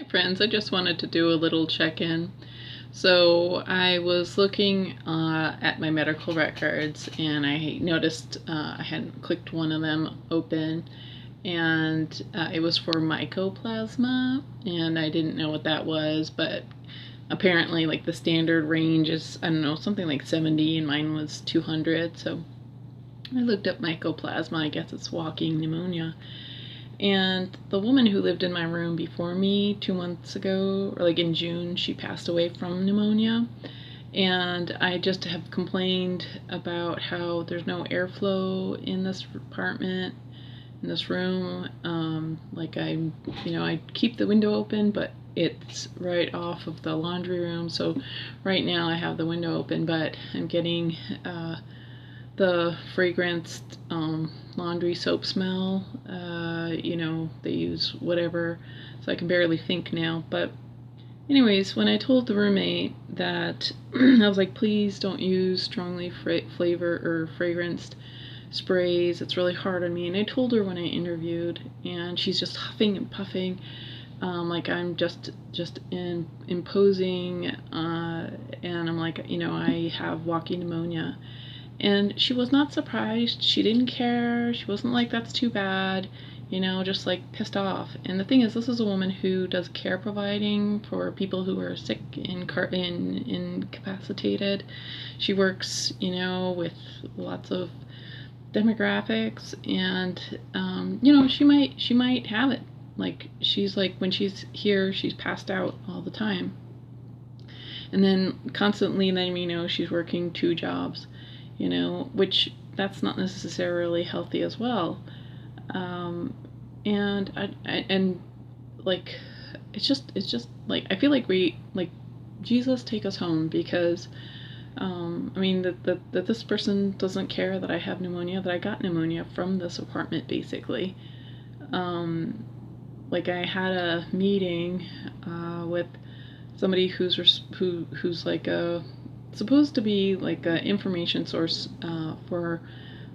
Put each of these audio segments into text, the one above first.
Hi friends, I just wanted to do a little check-in. So I was looking at my medical records and I noticed I hadn't clicked one of them open, and it was for mycoplasma, and I didn't know what that was, but apparently like the standard range is, I don't know, something like 70 and mine was 200. So I looked up mycoplasma. I guess it's walking pneumonia. And the woman who lived in my room before me 2 months ago, or like in June, she passed away from pneumonia. And I just have complained about how there's no airflow in this apartment, in this room. Like I keep the window open, but it's right off of the laundry room. So right now I have the window open, but I'm getting the fragranced laundry soap smell. They use whatever, so I can barely think now. But anyways, when I told the roommate that I was like, please don't use strongly flavor or fragranced sprays, it's really hard on me. And I told her when I interviewed, and she's just huffing and puffing, like I'm just imposing, and I'm like, I have walking pneumonia. And she was not surprised. She didn't care. She wasn't like, that's too bad, just like pissed off. And the thing is, this is a woman who does care providing for people who are sick and incapacitated. She works, with lots of demographics, and she might have it. Like, she's like, when she's here, she's passed out all the time. And then constantly letting me know she's working 2 jobs. Which that's not necessarily healthy as well. And like, it's just like, I feel like Jesus, take us home, because that this person doesn't care that I have pneumonia, that I got pneumonia from this apartment, basically. Like, I had a meeting with somebody who's like a supposed to be like an information source for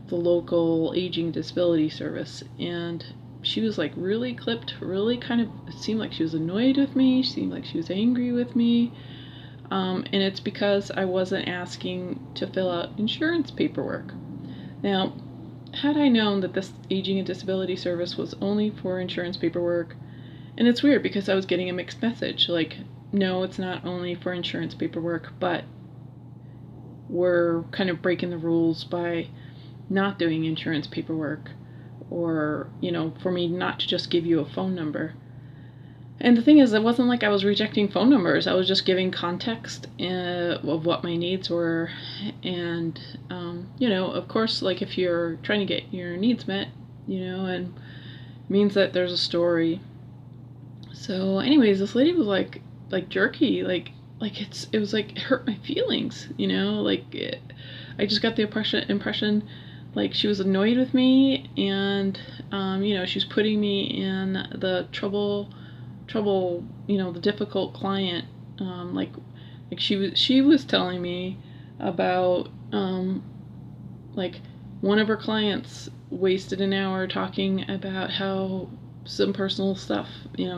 the local aging disability service, and she was like really clipped, really kind of, it seemed like she was annoyed with me, she seemed like she was angry with me, and it's because I wasn't asking to fill out insurance paperwork. Now, had I known that this aging and disability service was only for insurance paperwork, and it's weird because I was getting a mixed message, like, no, it's not only for insurance paperwork, but we're kind of breaking the rules by not doing insurance paperwork, or, for me not to just give you a phone number. And the thing is, it wasn't like I was rejecting phone numbers. I was just giving context of what my needs were. And, of course, like, if you're trying to get your needs met, and it means that there's a story. So anyways, this lady was like jerky, like it was like, it hurt my feelings, I just got the impression like she was annoyed with me, and she was putting me in the trouble, the difficult client, like she was telling me about like one of her clients wasted an hour talking about how some personal stuff,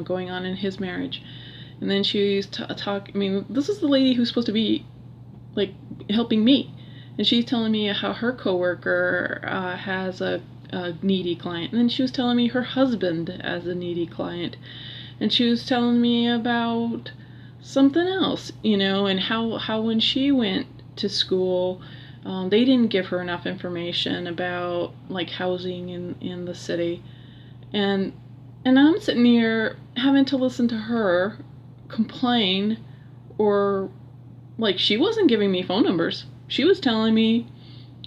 going on in his marriage. And then she used to talk, this is the lady who's supposed to be, like, helping me. And she's telling me how her coworker has a needy client. And then she was telling me her husband has a needy client. And she was telling me about something else, and how when she went to school, they didn't give her enough information about, like, housing in the city. And I'm sitting here having to listen to her complain, or, like, she wasn't giving me phone numbers. She was telling me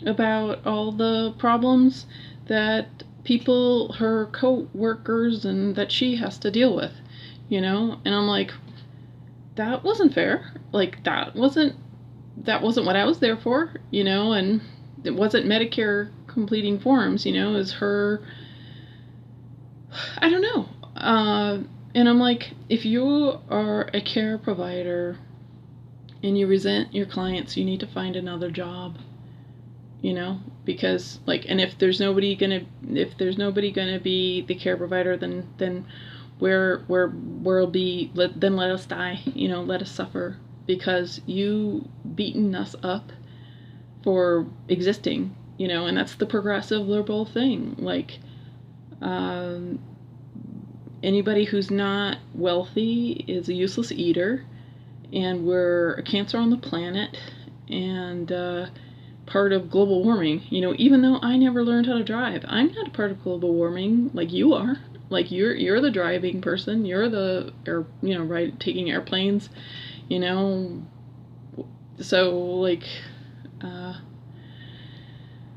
about all the problems that people, her co-workers, and that she has to deal with, and I'm like, that wasn't fair. Like, that wasn't what I was there for, and it wasn't Medicare completing forms, it was her, I don't know. And I'm like, if you are a care provider and you resent your clients, you need to find another job, because, like, and if there's nobody gonna be the care provider, then we'll be then let us die, let us suffer because you beaten us up for existing, and that's the progressive liberal thing. Like, anybody who's not wealthy is a useless eater, and we're a cancer on the planet, and part of global warming. Even though I never learned how to drive, I'm not a part of global warming like you are. Like, you're the driving person. You're the right, taking airplanes. So like,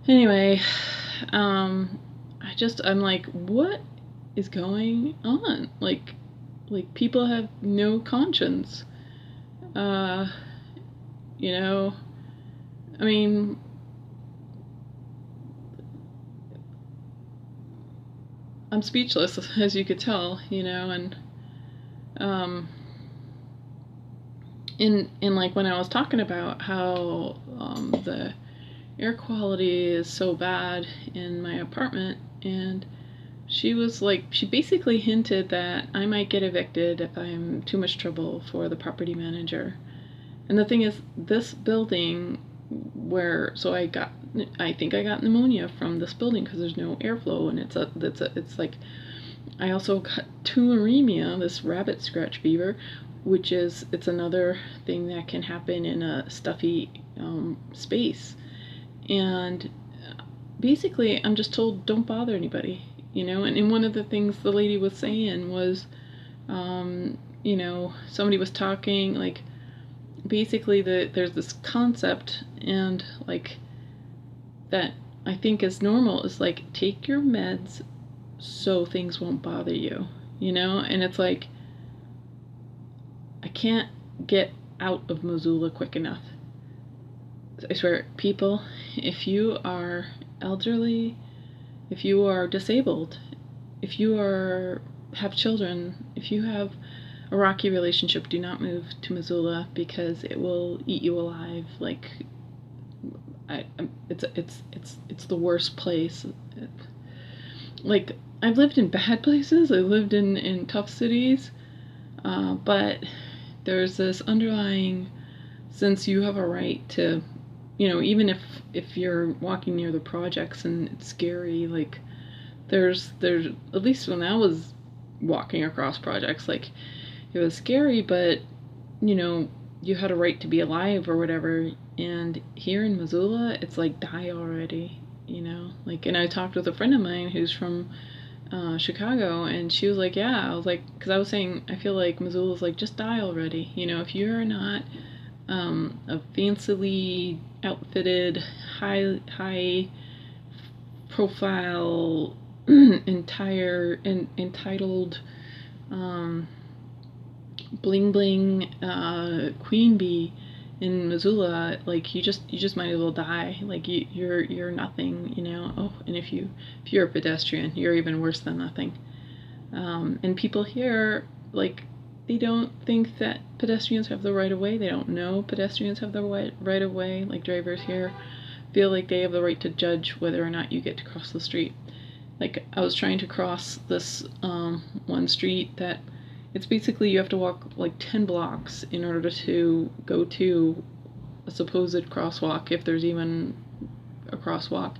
anyway, I'm like, what is going on? Like people have no conscience. I mean, I'm speechless, as you could tell, and in like when I was talking about how the air quality is so bad in my apartment, and she basically hinted that I might get evicted if I'm too much trouble for the property manager. And the thing is, this building I think I got pneumonia from this building because there's no airflow, and it's like, I also got tularemia, this rabbit scratch fever, which it's another thing that can happen in a stuffy space. And basically, I'm just told, don't bother anybody, and one of the things the lady was saying was, somebody was talking, like, basically there's this concept, and like, that I think is normal, is like, take your meds so things won't bother you, and it's like, I can't get out of Missoula quick enough. I swear, people, if you are elderly, if you are disabled, if you have children, if you have a rocky relationship, do not move to Missoula, because it will eat you alive. Like, it's the worst place. Like, I've lived in bad places, I've lived in tough cities, but there's this underlying sense you have a right to, even if you're walking near the projects and it's scary, like, there's at least when I was walking across projects, like, it was scary, but you had a right to be alive or whatever. And here in Missoula, it's like, die already, like. And I talked with a friend of mine who's from Chicago, and she was like, yeah. I was like, because I was saying, I feel like Missoula's like, just die already, if you're not a fancily outfitted, high profile, entitled, bling bling queen bee in Missoula, like, you just might as well die. Like, you're nothing, Oh, and if you're a pedestrian, you're even worse than nothing. And people here, like, they don't think that pedestrians have the right of way. They don't know pedestrians have the right of way. Like, drivers here feel like they have the right to judge whether or not you get to cross the street. Like, I was trying to cross this one street that, it's basically, you have to walk like 10 blocks in order to go to a supposed crosswalk, if there's even a crosswalk.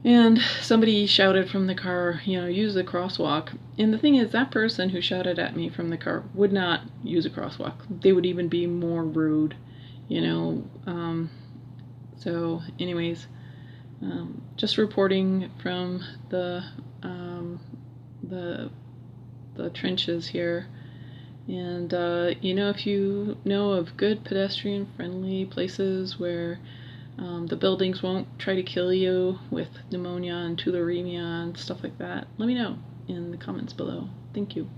And somebody shouted from the car, use the crosswalk. And the thing is, that person who shouted at me from the car would not use a crosswalk. They would even be more rude, So anyways, just reporting from the trenches here. And if you know of good pedestrian-friendly places where the buildings won't try to kill you with pneumonia and tularemia and stuff like that, let me know in the comments below. Thank you.